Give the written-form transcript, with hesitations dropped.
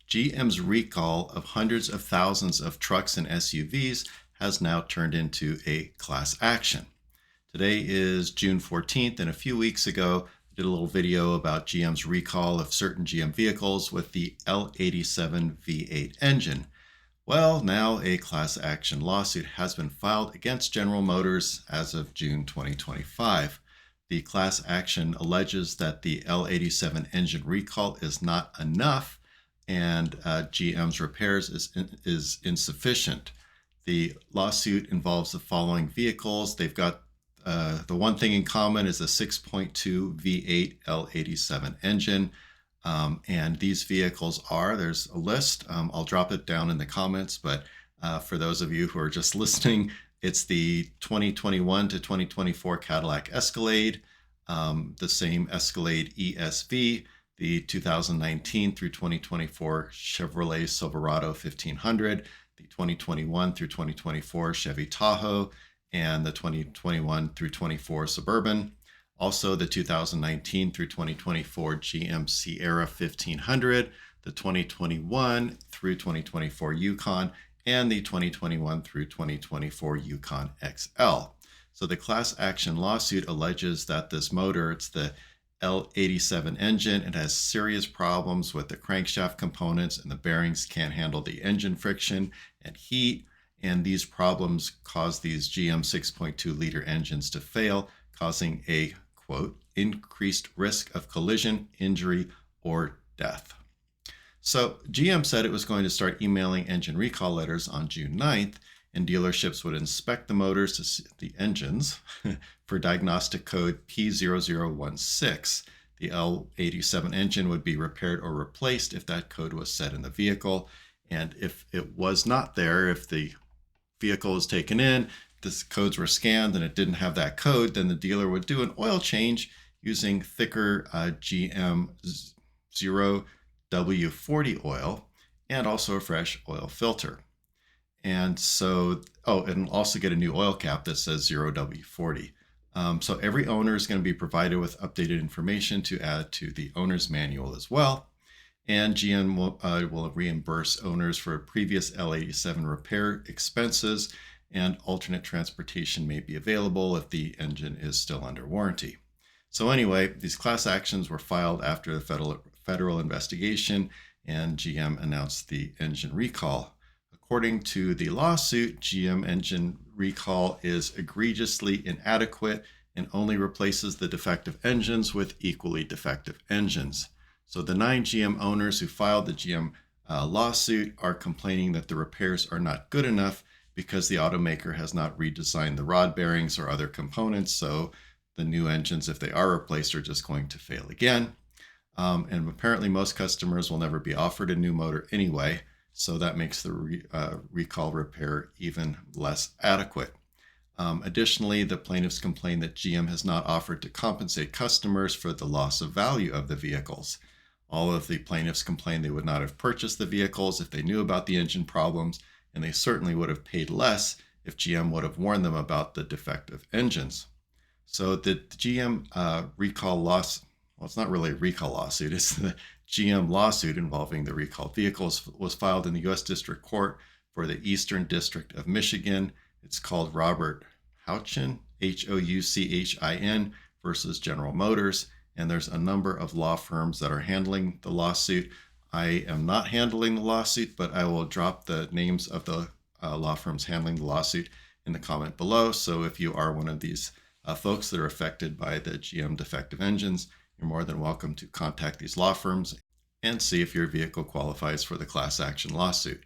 GM's recall of hundreds of thousands of trucks and SUVs has now turned into a class action. Today is June 14th, and a few weeks ago, I did a little video about GM's recall of certain GM vehicles with the L87 V8 engine. Well, now a class action lawsuit has been filed against General Motors as of June 2025. The class action alleges that the L87 engine recall is not enough and GM's repairs is insufficient. The lawsuit involves the following vehicles. They've got the one thing in common is a 6.2 V8 L87 engine. And these vehicles are, there's a list, I'll drop it down in the comments, but for those of you who are just listening, it's the 2021 to 2024 Cadillac Escalade, the same Escalade ESV, the 2019 through 2024 Chevrolet Silverado 1500, the 2021 through 2024 Chevy Tahoe, and the 2021 through 24 Suburban. Also the 2019 through 2024 GM Sierra 1500, the 2021 through 2024 Yukon, and the 2021 through 2024 Yukon XL. So the class action lawsuit alleges that this motor, it's the L87 engine, it has serious problems with the crankshaft components, and the bearings can't handle the engine friction and heat, and these problems cause these GM 6.2 liter engines to fail, causing a, quote, increased risk of collision, injury, or death. So GM said it was going to start emailing engine recall letters on June 9th, and dealerships would inspect the motors, to see the engines, for diagnostic code P0016. The L87 engine would be repaired or replaced if that code was set in the vehicle. And if it was not there, if the vehicle was taken in, the codes were scanned and it didn't have that code, then the dealer would do an oil change using thicker GM 0W40 oil and also a fresh oil filter. And so, and also get a new oil cap that says 0W40. So every owner is going to be provided with updated information to add to the owner's manual as well. And GM will reimburse owners for previous L87 repair expenses, and alternate transportation may be available if the engine is still under warranty. So anyway, these class actions were filed after the federal investigation, and GM announced the engine recall. According to the lawsuit, GM engine recall is egregiously inadequate and only replaces the defective engines with equally defective engines. So the 9 GM owners who filed the GM lawsuit are complaining that the repairs are not good enough because the automaker has not redesigned the rod bearings or other components, so the new engines, if they are replaced, are just going to fail again. And apparently most customers will never be offered a new motor anyway, so that makes the recall repair even less adequate. Additionally, the plaintiffs complain that GM has not offered to compensate customers for the loss of value of the vehicles. All of the plaintiffs complain they would not have purchased the vehicles if they knew about the engine problems, and they certainly would have paid less if GM would have warned them about the defective engines. So the GM recall loss, well, it's not really a recall lawsuit, it's the GM lawsuit involving the recalled vehicles was filed in the U.S. District Court for the Eastern District of Michigan. It's called Robert Houchin, Houchin versus General Motors, and there's a number of law firms that are handling the lawsuit. I am not handling the lawsuit, but I will drop the names of the law firms handling the lawsuit in the comment below. So if you are one of these folks that are affected by the GM defective engines, you're more than welcome to contact these law firms and see if your vehicle qualifies for the class action lawsuit.